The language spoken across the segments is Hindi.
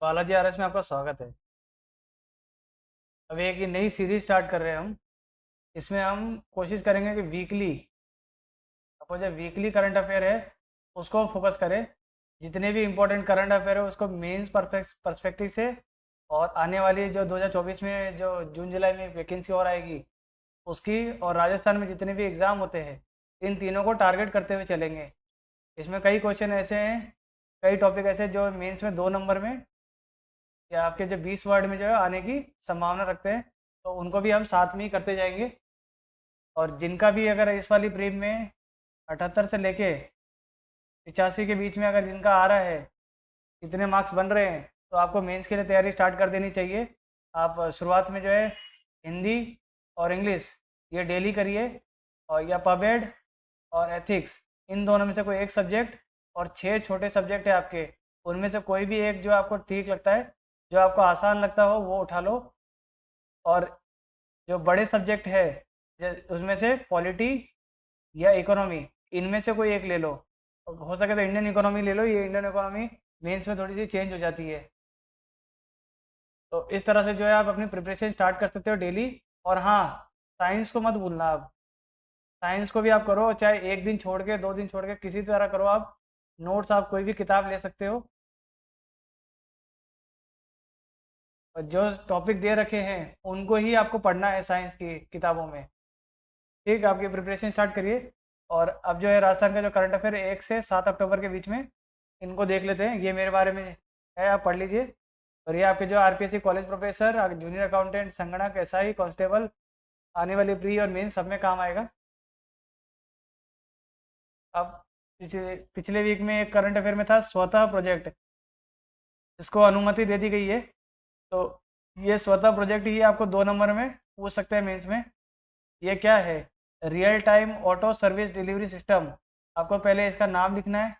बालाजी आरएस में आपका स्वागत है। अब एक ये नई सीरीज स्टार्ट कर रहे हैं हम। इसमें हम कोशिश करेंगे कि वीकली, आपको जो वीकली करंट अफेयर है उसको फोकस करें। जितने भी इम्पोर्टेंट करंट अफेयर है उसको मेंस पर्सपेक्टिव से, और आने वाली जो 2024 में जो जून जुलाई में वैकेंसी और आएगी उसकी, और राजस्थान में जितने भी एग्ज़ाम होते हैं इन तीनों को टारगेट करते हुए चलेंगे। इसमें कई क्वेश्चन ऐसे हैं, कई टॉपिक ऐसे हैं जो मेंस में 2 नंबर में या आपके जो 20 वर्ड में जो है आने की संभावना रखते हैं, तो उनको भी हम साथ में ही करते जाएंगे। और जिनका भी अगर इस वाली प्रीम में 78 से लेके 85 के बीच में अगर जिनका आ रहा है, इतने मार्क्स बन रहे हैं, तो आपको मेंस के लिए तैयारी स्टार्ट कर देनी चाहिए। आप शुरुआत में जो है हिंदी और इंग्लिश ये डेली करिए, और या पबेड और एथिक्स, इन दोनों में से कोई एक सब्जेक्ट, और 6 छोटे सब्जेक्ट है आपके, उनमें से कोई भी एक जो आपको ठीक लगता है, जो आपको आसान लगता हो वो उठा लो। और जो बड़े सब्जेक्ट है उसमें से पॉलिटी या इकोनॉमी, इनमें से कोई एक ले लो। हो सके तो इंडियन इकोनॉमी ले लो, ये इंडियन इकोनॉमी मेंस में थोड़ी सी चेंज हो जाती है। तो इस तरह से जो है आप अपनी प्रिपरेशन स्टार्ट कर सकते हो डेली। और हाँ, साइंस को मत भूलना। आप साइंस को भी आप करो, चाहे एक दिन छोड़ के 2 दिन छोड़ के किसी तरह करो। आप नोट्स, आप कोई भी किताब ले सकते हो, और जो टॉपिक दे रखे हैं उनको ही आपको पढ़ना है साइंस की किताबों में। ठीक है, आपकी प्रिपरेशन स्टार्ट करिए। और अब जो है राजस्थान का जो करंट अफेयर 1 से 7 अक्टूबर के बीच में, इनको देख लेते हैं। ये मेरे बारे में है, आप पढ़ लीजिए। और ये आपके जो RPSC college professor, junior accountant, संगणक, एसआई, कांस्टेबल, आने वाली प्री और मेन सब में काम आएगा। अब पिछले पिछले वीक में एक करंट अफेयर में था स्वतः प्रोजेक्ट, इसको अनुमति दे दी गई है। तो ये स्वतः प्रोजेक्ट ही आपको 2 नंबर में पूछ सकते हैं मेंस में। ये क्या है? Real time auto service delivery system. आपको पहले इसका नाम लिखना है।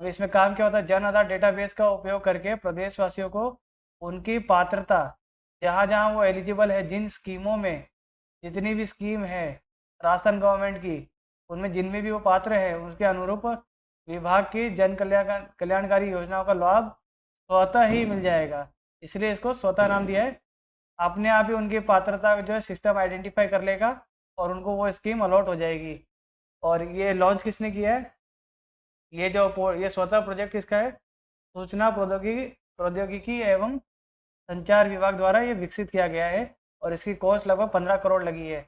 अब इसमें काम क्या होता है? जन आधार डेटाबेस का उपयोग करके प्रदेशवासियों को उनकी पात्रता, जहाँ जहाँ वो एलिजिबल है, जिन स्कीमों में, जितनी भी स्कीम है राजस्थान गवर्नमेंट की, उनमें जिनमें भी वो पात्र है उसके अनुरूप विभाग की जन कल्याणकारी योजनाओं का लाभ स्वतः ही मिल जाएगा। इसलिए इसको स्वतः नाम दिया है। अपने आप ही उनकी पात्रता जो है सिस्टम आइडेंटिफाई कर लेगा और उनको वो स्कीम अलॉट हो जाएगी। और ये लॉन्च किसने किया है? ये स्वतः प्रोजेक्ट किसका है? सूचना प्रौद्योगिकी प्रौद्योगिकी एवं संचार विभाग द्वारा ये विकसित किया गया है, और इसकी कॉस्ट लगभग 15 करोड़ लगी है।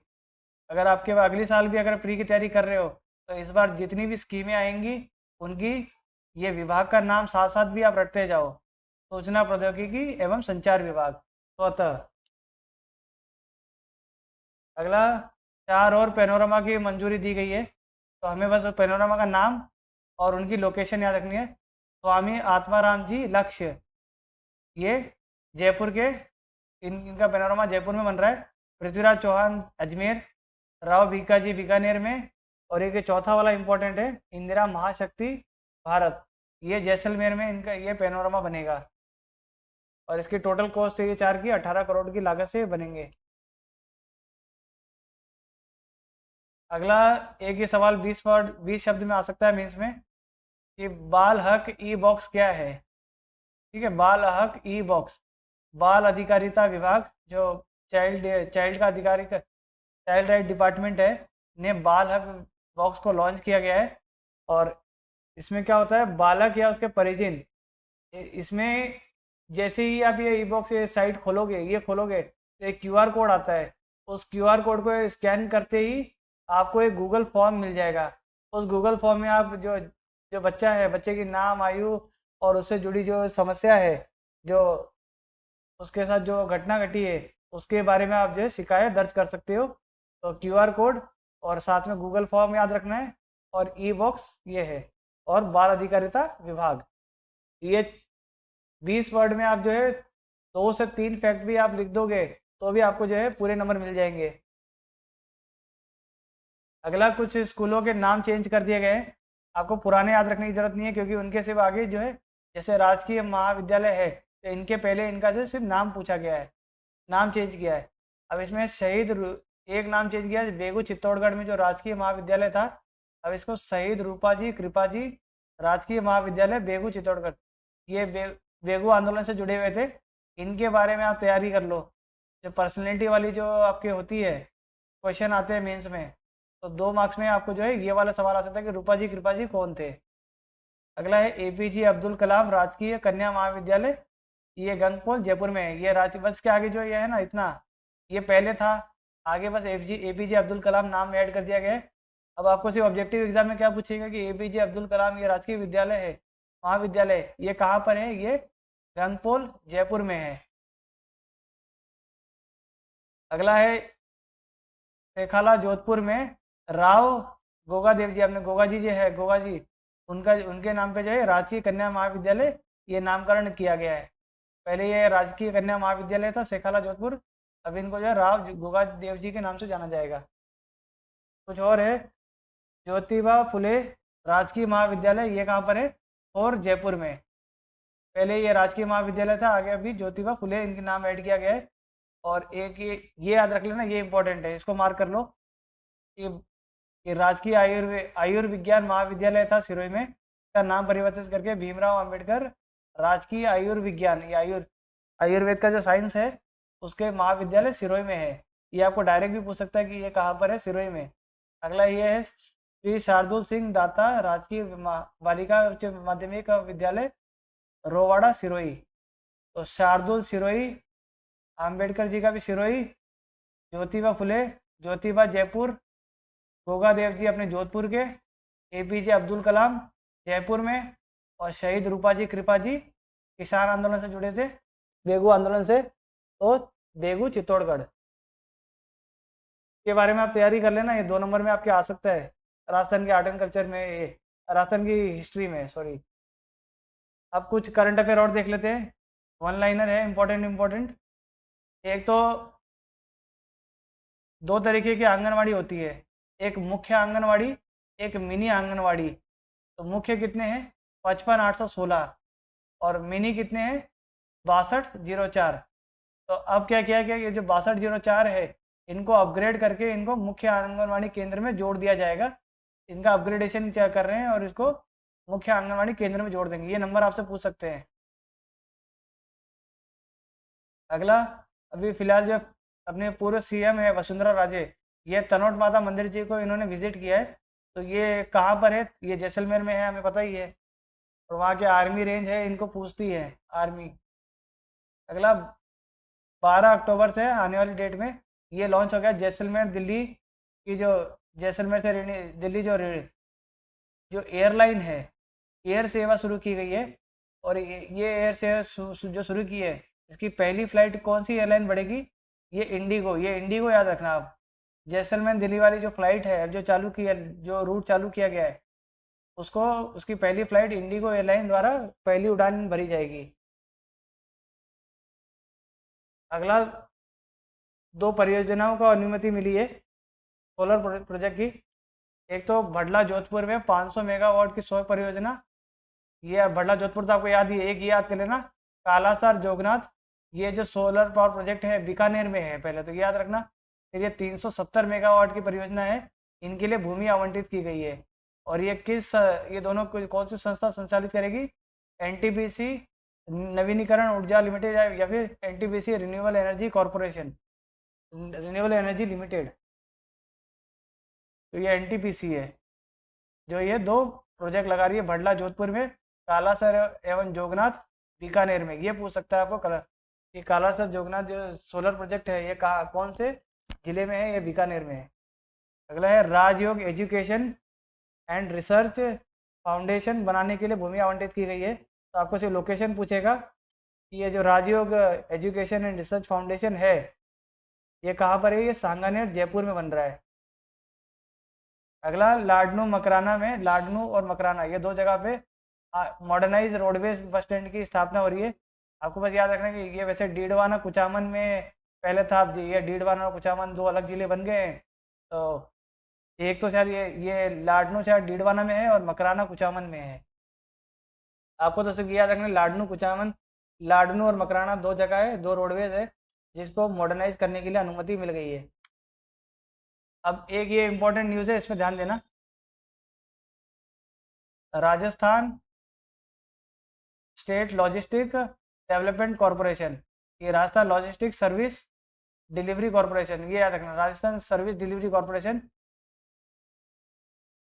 अगर आपके अगले साल भी अगर प्री की तैयारी कर रहे हो, तो इस बार जितनी भी स्कीमें आएंगी उनकी ये विभाग का नाम साथ साथ भी आप रखते जाओ, सूचना प्रौद्योगिकी एवं संचार विभाग स्वतः। अगला, 4 और पैनोरमा की मंजूरी दी गई है, तो हमें बस पैनोरमा का नाम और उनकी लोकेशन याद रखनी है। स्वामी आत्माराम जी लक्ष्य, ये जयपुर के, इनका पैनोरमा जयपुर में बन रहा है। पृथ्वीराज चौहान अजमेर, राव भीका जी बीकानेर में, और एक चौथा वाला इंपॉर्टेंट है, इंदिरा महाशक्ति भारत, ये जैसलमेर में इनका ये पैनोरमा बनेगा। और इसकी टोटल कॉस्ट है ये 4 की 18 करोड़ की लागत से बनेंगे। अगला, एक ये सवाल 20 शब्द में आ सकता है मेंस में, कि बाल हक ई बॉक्स क्या है? ठीक है, बाल हक ई बॉक्स, बाल अधिकारिता विभाग, जो चाइल्ड चाइल्ड का अधिकारी का चाइल्ड राइट डिपार्टमेंट है, ने बाल हक बॉक्स को लॉन्च किया गया है। और इसमें क्या होता है? बालक या उसके परिजन, इसमें जैसे ही आप ये ई बॉक्स ये साइट खोलोगे, ये खोलोगे, तो एक क्यूआर कोड आता है। उस क्यूआर कोड को स्कैन करते ही आपको एक गूगल फॉर्म मिल जाएगा। उस गूगल फॉर्म में आप जो जो बच्चा है, बच्चे की नाम, आयु और उससे जुड़ी जो समस्या है, जो उसके साथ जो घटना घटी है, उसके बारे में आप जो है शिकायत दर्ज कर सकते हो। तो क्यूआर कोड और साथ में गूगल फॉर्म याद रखना है, और ई बॉक्स ये है, और बाल अधिकारिता विभाग। ये 20 वर्ड में आप जो है 2 से 3 फैक्ट भी आप लिख दोगे, तो भी आपको जो है पूरे नंबर मिल जाएंगे। अगला, कुछ स्कूलों के नाम चेंज कर दिए गए हैं। आपको पुराने याद रखने की जरूरत नहीं है, क्योंकि उनके सिर्फ आगे जो है, जैसे राजकीय महाविद्यालय है, तो इनके पहले इनका जो सिर्फ नाम पूछा गया है, नाम चेंज किया है। अब इसमें एक नाम चेंज किया है, बेगू चित्तौड़गढ़ में जो राजकीय महाविद्यालय था, अब इसको शहीद रूपा जी कृपा जी राजकीय महाविद्यालय बेगू चित्तौड़गढ़। ये बेगू आंदोलन से जुड़े हुए थे, इनके बारे में आप तैयारी कर लो। जो पर्सनैलिटी वाली जो आपकी होती है, क्वेश्चन आते हैं मेंस में, तो 2 मार्क्स में आपको जो है ये वाला सवाल आ सकता है कि रूपा जी कृपा जी कौन थे। अगला है एपीजे अब्दुल कलाम राजकीय कन्या महाविद्यालय, ये गंगपोल जयपुर में है। ये बस के आगे जो ये है ना इतना, ये पहले था, आगे बस एपीजे अब्दुल कलाम नाम ऐड कर दिया गया है। अब आपको सिर्फ ऑब्जेक्टिव एग्जाम में क्या पूछेगा कि एपीजे अब्दुल कलाम ये राजकीय विद्यालय है, महाविद्यालय, ये कहाँ पर है, ये गंगपोल जयपुर में है। अगला है शेखाला जोधपुर में राव गोगा देव जी, आपने गोगा जी जो है गोगा जी, उनका उनके नाम पे जो है राजकीय कन्या महाविद्यालय ये नामकरण किया गया है। पहले ये राजकीय कन्या महाविद्यालय था शेखाला जोधपुर, अब इनको जो है राव गोगा देव जी के नाम से जाना जाएगा। कुछ और है, ज्योतिबा फुले राजकीय महाविद्यालय, ये कहाँ पर है, और जयपुर में। पहले ये राजकीय महाविद्यालय था, आगे अभी ज्योतिबा फुले इनके नाम ऐड किया गया है। और एक ये याद रख लेना, ये इंपॉर्टेंट है, इसको मार्क कर लो कि राजकीय आयुर्विज्ञान महाविद्यालय था सिरोही में, का नाम परिवर्तित करके भीमराव अंबेडकर राजकीय आयुर्विज्ञान, ये आयुर्वेद का जो साइंस है उसके महाविद्यालय सिरोही में है। ये आपको डायरेक्ट भी पूछ सकता है कि ये कहाँ पर है, सिरोही में। अगला ये है श्री शार्दुल सिंह दाता राजकीय बालिका उच्च माध्यमिक विद्यालय रोवाड़ा सिरोही। तो शार्दुल सिरोही, अंबेडकर जी का भी सिरोही, ज्योतिबा फुले ज्योतिबा जयपुर, गोगा देव जी अपने जोधपुर के, एपीजे अब्दुल कलाम जयपुर में, और शहीद रूपा जी कृपा जी किसान आंदोलन से जुड़े थे, बेगू आंदोलन से, तो बेगू चित्तौड़गढ़ के बारे में आप तैयारी कर लेना। ये 2 नंबर में आपके आ सकता है, राजस्थान के आर्ट एंड कल्चर में, ये राजस्थान की हिस्ट्री में, सॉरी। अब कुछ करंट अफेयर और देख लेते हैं, वन लाइनर है, इंपॉर्टेंट। एक तो 2 तरीके की आंगनवाड़ी होती है, एक मुख्य आंगनवाड़ी, एक मिनी आंगनवाड़ी। तो मुख्य कितने हैं, 55,816, और मिनी कितने हैं, 62,04। तो अब क्या किया गया, ये जो 62,04 है इनको अपग्रेड करके इनको मुख्य आंगनवाड़ी केंद्र में जोड़ दिया जाएगा। इनका अपग्रेडेशन कर रहे हैं और इसको मुख्य आंगनवाड़ी केंद्र में जोड़ देंगे। ये नंबर आपसे पूछ सकते हैं। अगला, अभी फिलहाल जो अपने पूर्व सीएम है वसुंधरा राजे, ये तनोट माता मंदिर जी को इन्होंने विजिट किया है। तो ये कहाँ पर है, ये जैसलमेर में है, हमें पता ही है, और वहाँ के आर्मी रेंज है, इनको पूछती है आर्मी। अगला, 12 अक्टूबर से आने वाली डेट में ये लॉन्च हो गया जैसलमेर दिल्ली की, जो जैसलमेर से दिल्ली जो एयरलाइन है, एयर सेवा शुरू की गई है। और ये एयर सेवा जो शुरू की है, इसकी पहली फ्लाइट कौन सी एयरलाइन बढ़ेगी, ये इंडिगो, ये इंडिगो याद रखना आप। जैसलमेर दिल्ली वाली जो फ्लाइट है जो चालू की है, जो रूट चालू किया गया है, उसको उसकी पहली फ्लाइट इंडिगो एयरलाइन द्वारा पहली उड़ान भरी जाएगी। अगला, 2 परियोजनाओं को अनुमति मिली है सोलर प्रोजेक्ट की। एक तो भडला जोधपुर में 500 मेगावाट की सौर परियोजना, ये भडला जोधपुर तो आपको याद ही है, एक याद कर लेना, कालासार जोगनाथ, ये जो सोलर पावर प्रोजेक्ट है बीकानेर में है, पहले तो याद रखना। फिर ये 370 मेगावाट की परियोजना है, इनके लिए भूमि आवंटित की गई है। और ये दोनों कौन सी संस्था संचालित करेगी, एनटीपीसी नवीनीकरण ऊर्जा लिमिटेड, या फिर NTPC renewable energy corporation, renewable energy limited. तो ये एनटीपीसी है जो ये 2 प्रोजेक्ट लगा रही है, भडला जोधपुर में, कालासर एवं जोगनाथ बीकानेर में। ये पूछ सकता है आपको, ये कालासर जोगनाथ जो सोलर प्रोजेक्ट है ये कहाँ कौन से जिले में है, ये बीकानेर में है। अगला है राजयोग एजुकेशन एंड रिसर्च फाउंडेशन बनाने के लिए भूमि आवंटित की गई है। तो आपको सिर्फ लोकेशन पूछेगा कि ये जो राजयोग एजुकेशन एंड रिसर्च फाउंडेशन है ये कहाँ पर है, ये सांगानेर जयपुर में बन रहा है। अगला, लाडनू मकराना में, लाडनू और मकराना ये 2 जगह पे मॉडर्नाइज रोडवेज बस स्टैंड की स्थापना हो रही है। आपको बस याद रखना कि ये वैसे डीडवाना कुचामन में पहले था, अब ये डीडवाना और कुचामन 2 अलग जिले बन गए हैं। तो एक तो शायद ये लाडनू शायद डीडवाना में है और मकराना कुचामन में है। आपको तो सिर्फ याद रखना, लाडनू कुचामन, लाडनू और मकराना 2 जगह है, 2 रोडवेज है जिसको मॉडर्नाइज करने के लिए अनुमति मिल गई है। अब एक ये इंपॉर्टेंट न्यूज़ है, इसमें ध्यान देना। Rajasthan state logistic development corporation, ये Rajasthan logistic service delivery corporation, ये याद रखना, राजस्थान सर्विस डिलीवरी कॉरपोरेशन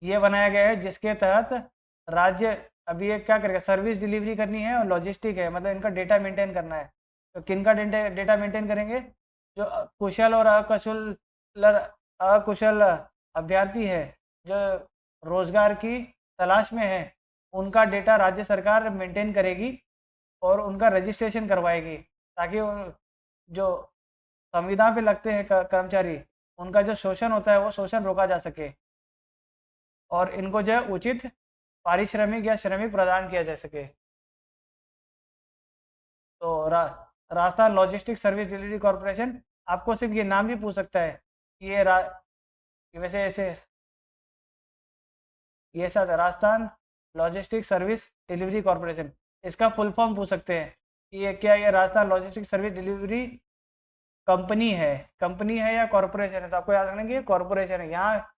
ये बनाया गया है, जिसके तहत राज्य अभी ये क्या करेगा, सर्विस डिलीवरी करनी है और लॉजिस्टिक है, मतलब इनका डेटा मेंटेन करना है। तो किन का डेटा मेंटेन करेंगे, जो कुशल और अकुशल अभ्यर्थी है, जो रोजगार की तलाश में है, उनका डेटा राज्य सरकार मेंटेन करेगी और उनका रजिस्ट्रेशन करवाएगी, ताकि जो संविदा पे लगते हैं कर्मचारी, उनका जो शोषण होता है वो शोषण रोका जा सके और इनको जो है उचित पारिश्रमिक या श्रमिक प्रदान किया जा सके। तो Rajasthan logistic service delivery corporation, आपको सिर्फ ये नाम भी पूछ सकता है कि वैसे ऐसे ये साथ Rajasthan logistic service delivery corporation, इसका फुल फॉर्म पूछ सकते हैं कि ये क्या, ये Rajasthan logistic service delivery company है या कॉरपोरेशन है। तो आपको याद रखना कि ये कॉरपोरेशन है। यहाँ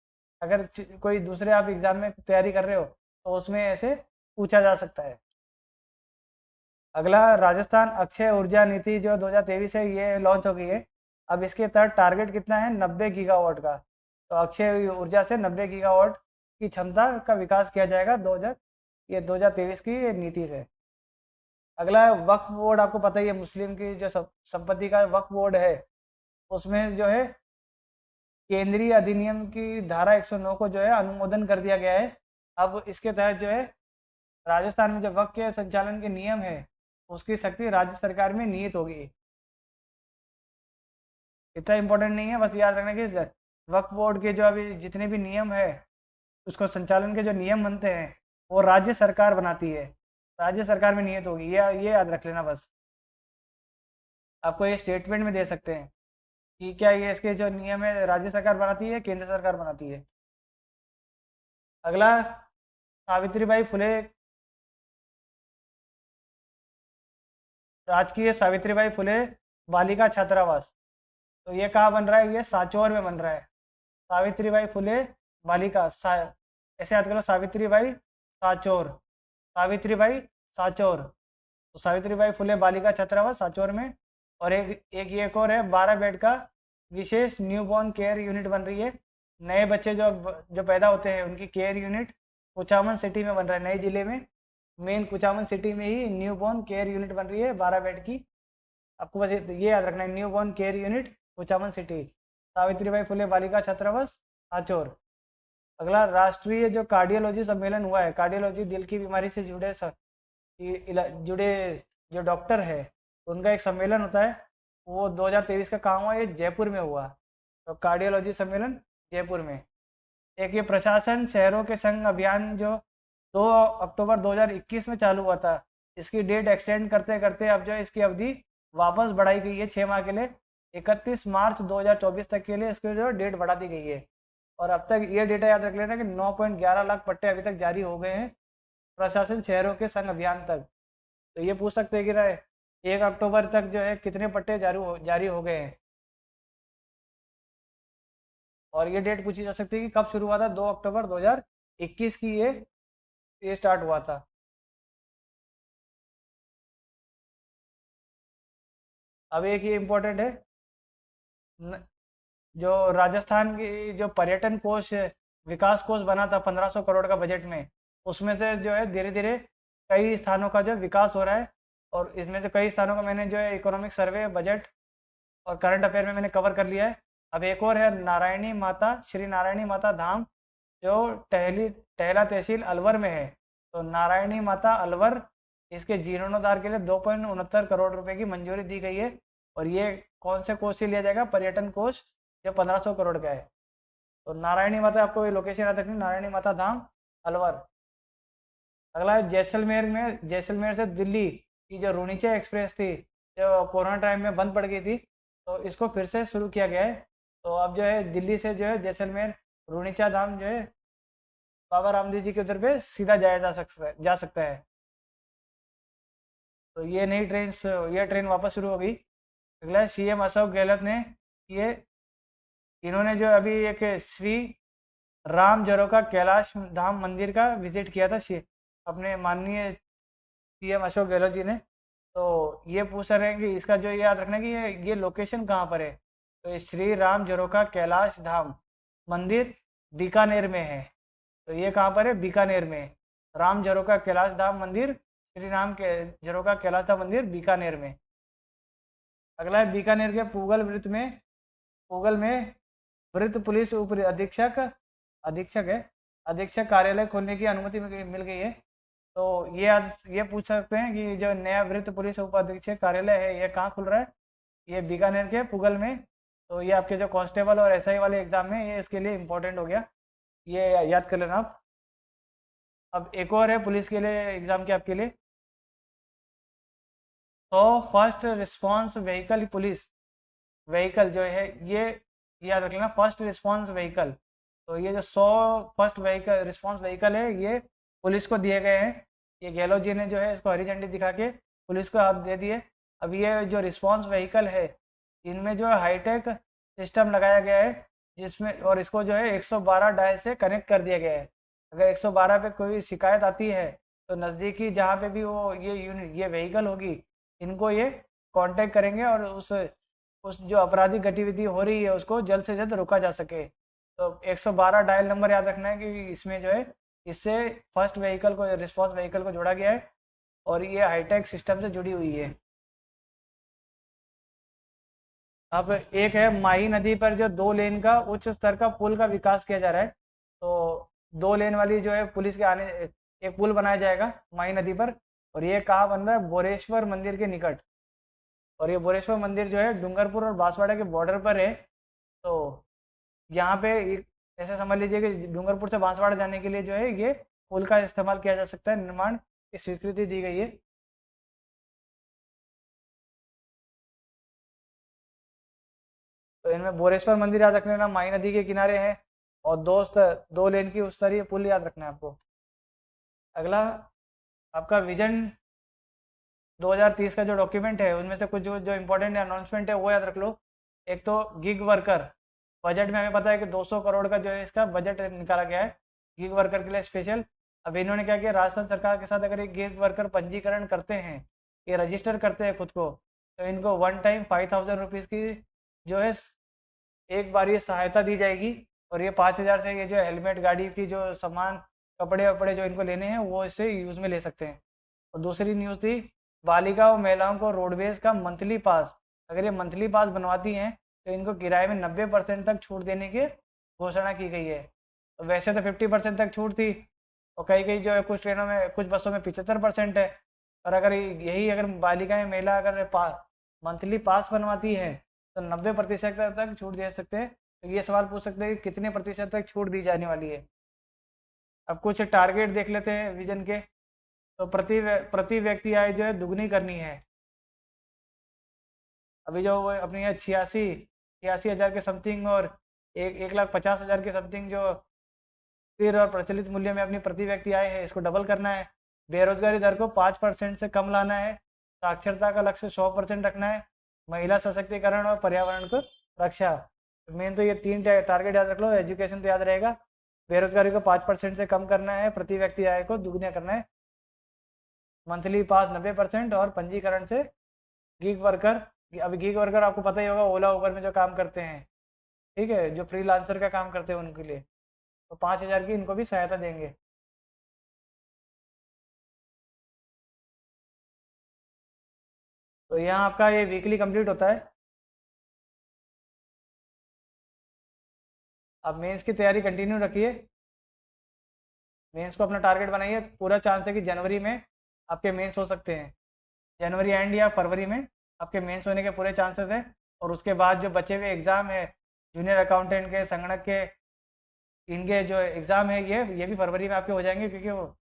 अगर कोई दूसरे आप एग्जाम में तैयारी कर रहे हो तो उसमें ऐसे पूछा जा सकता है। अगला, राजस्थान अक्षय ऊर्जा नीति जो 2023 है ये लॉन्च हो गई है। अब इसके तहत टारगेट कितना है, 90 गीगावाट का। तो अक्षय ऊर्जा से 90 गीगावाट की क्षमता का विकास किया जाएगा 2023 की नीति से। अगला, वक्फ बोर्ड, आपको पता ही है, मुस्लिम की जो संपत्ति का वक्फ बोर्ड है, उसमें जो है केंद्रीय अधिनियम की धारा 109 को जो है अनुमोदन कर दिया गया है। अब इसके तहत जो है राजस्थान में जो वक्फ के संचालन के नियम है, उसकी शक्ति राज्य सरकार में निहित होगी। इतना इम्पोर्टेंट नहीं है, बस याद रखना कि वक्फ बोर्ड के जो अभी जितने भी नियम है, उसको संचालन के जो नियम बनते हैं वो राज्य सरकार बनाती है, राज्य सरकार में नियत होगी, ये याद रख लेना बस। आपको ये स्टेटमेंट में दे सकते हैं कि क्या ये इसके जो नियम है राज्य सरकार बनाती है, केंद्र सरकार बनाती है। अगला, सावित्रीबाई फुले राजकीय सावित्रीबाई फुले बालिका छात्रावास, तो ये कहाँ बन रहा है, ये सांचौर में बन रहा है। सावित्रीबाई फुले बालिका ऐसे याद करो, सावित्रीबाई सांचौर, सावित्रीबाई सांचौर, तो सावित्रीबाई फुले बालिका छात्रावास सांचौर में। और एक और है, 12 बेड का विशेष न्यूबॉर्न केयर यूनिट बन रही है। नए बच्चे जो पैदा होते हैं उनकी केयर यूनिट कुचामन सिटी में बन रहा है, नए जिले में, मेन कुचामन सिटी में ही न्यूबॉर्न केयर यूनिट बन रही है 12 बेड की। आपको बस ये याद रखना है, newborn care unit Kuchaman city, Savitribai Phule बालिका छात्रावास सांचौर। अगला, राष्ट्रीय जो कार्डियोलॉजी सम्मेलन हुआ है, कार्डियोलॉजी दिल की बीमारी से जुड़े जो डॉक्टर है उनका एक सम्मेलन होता है, वो 2023 का कहाँ हुआ, ये जयपुर में हुआ। तो कार्डियोलॉजी सम्मेलन जयपुर में। एक ये प्रशासन शहरों के संघ अभियान जो 2 अक्टूबर 2021 में चालू हुआ था, इसकी डेट एक्सटेंड करते करते अब जो है इसकी अवधि वापस बढ़ाई गई है 6 माह के लिए, 31 मार्च 2024 तक के लिए इसकी जो डेट बढ़ा दी गई है। और अब तक ये डेटा याद रख लेना कि 9.11 लाख पट्टे अभी तक जारी हो गए हैं प्रशासन शहरों के संघ अभियान तक। तो ये पूछ सकते हैं कि 1 अक्टूबर तक जो है कितने पट्टे जारी हो गए हैं। और ये डेट पूछी जा सकती है कि कब शुरू हुआ था, 2 अक्टूबर 2021 की ये स्टार्ट हुआ था। अब एक ये इम्पोर्टेंट है, जो राजस्थान की जो पर्यटन कोष विकास कोष बना था 1500 करोड़ का बजट में, उसमें से जो है धीरे धीरे कई स्थानों का जो विकास हो रहा है। और इसमें से कई स्थानों का मैंने जो है इकोनॉमिक सर्वे, बजट और करंट अफेयर में मैंने कवर कर लिया है। अब एक और है नारायणी माता, श्री नारायणी माता धाम, जो टहला तहसील अलवर में है। तो नारायणी माता अलवर, इसके जीर्णोद्धार के लिए 2.69 करोड़ रुपए की मंजूरी दी गई है। और ये कौन से कोष से लिया जाएगा, पर्यटन कोष, जो 1500 करोड़ का है। तो नारायणी माता, आपको ये लोकेशन याद रखनी, नारायणी माता धाम अलवर। अगला है जैसलमेर से दिल्ली की जो रुनीचे एक्सप्रेस थी, जो कोरोना टाइम में बंद पड़ गई थी, तो इसको फिर से शुरू किया गया है। तो अब जो है दिल्ली से जो है जैसलमेर रुनीचा धाम जो है बाबा रामदेव जी के उधर पे सीधा जाया जा सकता है। तो ये ट्रेन वापस शुरू हो गई। अगला, सीएम अशोक गहलोत ने ये इन्होंने जो अभी एक श्री राम जरो का कैलाश धाम मंदिर का विजिट किया था अपने माननीय सीएम अशोक गहलोत जी ने। तो ये पूछ रहे हैं कि इसका जो याद रखना है कि ये लोकेशन कहाँ पर है। तो ये श्री राम झरोखा कैलाश धाम मंदिर बीकानेर में है। तो ये कहाँ पर है? बीकानेर में। राम झरोखा कैलाश धाम मंदिर, श्री राम के झरोखा कैलाश धाम मंदिर बीकानेर में। अगला है बीकानेर के पूगल में वृत्त पुलिस उप अधीक्षक अधीक्षक है अधीक्षक कार्यालय खोलने की अनुमति मिल गई है। तो ये पूछ सकते हैं कि जो नया वृत्त पुलिस उप अधीक्षक कार्यालय है ये कहाँ खुल रहा है? ये बीकानेर के पुगल में। तो ये आपके जो कांस्टेबल और एसआई वाले एग्जाम में ये इसके लिए इम्पोर्टेंट हो गया, ये याद कर लेना आप। अब एक और है पुलिस के लिए एग्जाम के आपके लिए। तो first response vehicle police vehicle जो है ये याद रख लेना, फर्स्ट रिस्पॉन्स व्हीकल। तो ये जो 100 फर्स्ट व्हीकल रिस्पॉन्स व्हीकल है ये पुलिस को दिए गए हैं। ये गहलोत जी ने जो है इसको हरी झंडी दिखा के पुलिस को हाथ दे दिए। अब ये जो रिस्पॉन्स व्हीकल है इनमें जो है हाईटेक सिस्टम लगाया गया है, जिसमें और इसको जो है 112 डायल से कनेक्ट कर दिया गया है। अगर 112 पे कोई शिकायत आती है तो नज़दीकी जहाँ पे भी वो ये व्हीकल होगी इनको ये कांटेक्ट करेंगे और उस जो आपराधिक गतिविधि हो रही है उसको जल्द से जल्द रोका जा सके। तो 112 डायल नंबर याद रखना है कि इसमें जो है इससे फर्स्ट व्हीकल को रिस्पॉन्स व्हीकल को जोड़ा गया है और ये हाईटेक सिस्टम से जुड़ी हुई है। अब एक है माही नदी पर जो 2 लेन का उच्च स्तर का पुल का विकास किया जा रहा है। तो 2 लेन वाली जो है पुलिस के आने एक पुल बनाया जाएगा माही नदी पर, और ये कहाँ बन रहा है? बोरेश्वर मंदिर के निकट। और ये बोरेश्वर मंदिर जो है डूंगरपुर और बांसवाड़ा के बॉर्डर पर है। तो यहाँ पे ऐसे समझ लीजिए कि डूंगरपुर से बांसवाड़ा जाने के लिए जो है ये पुल का इस्तेमाल किया जा सकता है, निर्माण की स्वीकृति दी गई है। तो इनमें बोरेश्वर मंदिर याद रख लेना, माही नदी के किनारे है, और 2 लेन की उस स्तरीय पुल याद रखना है आपको। अगला आपका विजन 2030 का जो डॉक्यूमेंट है उनमें से कुछ जो इम्पोर्टेंट अनाउंसमेंट है वो याद रख लो। एक तो गिग वर्कर, बजट में हमें पता है कि 200 करोड़ का जो है इसका बजट निकाला गया है गिग वर्कर के लिए स्पेशल। अब इन्होंने क्या किया, राजस्थान सरकार के साथ अगर एक गिग वर्कर पंजीकरण करते हैं, ये रजिस्टर करते हैं खुद को, तो इनको वन टाइम 5000 रुपीज़ की जो है एक बार ये सहायता दी जाएगी। और ये 5000 से ये जो हेलमेट, गाड़ी की जो सामान, कपड़े वपड़े जो इनको लेने हैं वो इससे यूज़ में ले सकते हैं। और दूसरी न्यूज़ थी बालिका और महिलाओं को रोडवेज का मंथली पास, अगर ये मंथली पास बनवाती हैं तो इनको किराए में 90% तक छूट देने की घोषणा की गई है। तो वैसे तो 50% तक छूट थी, और कई कई जो है कुछ ट्रेनों में कुछ बसों में 75% है। और अगर बालिकाएं महिला अगर मंथली पास बनवाती है तो 90% तक छूट दे सकते हैं। तो ये सवाल पूछ सकते हैं कि कितने प्रतिशत तक छूट दी जाने वाली है। अब कुछ टारगेट देख लेते हैं विजन के। तो प्रति व्यक्ति आय जो है दुगनी करनी है। अभी जो वो अपनी है 86 हज़ार के समथिंग, और 1,50,000 के समथिंग जो स्थिर और प्रचलित मूल्य में अपनी प्रति व्यक्ति आय है इसको डबल करना है। बेरोजगारी दर को 5% से कम लाना है। साक्षरता का लक्ष्य 100% रखना है। महिला सशक्तिकरण और पर्यावरण को रक्षा। मेन तो ये 3 टारगेट याद रख लो। एजुकेशन तो याद रहेगा, बेरोजगारी को 5% से कम करना है, प्रति व्यक्ति आय को दुगना करना है, मंथली पास 90%, और पंजीकरण से गिग वर्कर। अभी गिग वर्कर आपको पता ही होगा, ओला उबर में जो काम करते हैं, ठीक है, जो फ्रीलांसर का काम करते हैं उनके लिए तो 5000 की इनको भी सहायता देंगे। तो यहाँ आपका ये वीकली कंप्लीट होता है। आप मेंस की तैयारी कंटिन्यू रखिए, मेंस को अपना टारगेट बनाइए। पूरा चांस है कि जनवरी में आपके मेंस हो सकते हैं, जनवरी एंड या फरवरी में आपके मेंस होने के पूरे चांसेस हैं। और उसके बाद जो बचे हुए एग्ज़ाम है जूनियर अकाउंटेंट के, संगणक के, इनके जो एग्ज़ाम है ये भी फरवरी में आपके हो जाएंगे, क्योंकि वो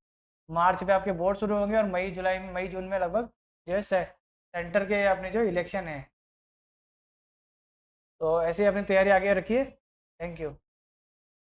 मार्च में आपके बोर्ड शुरू होंगे और मई जून में लगभग जो है सेंटर के अपने जो इलेक्शन है। तो ऐसे ही अपनी तैयारी आगे रखिए। Thank you.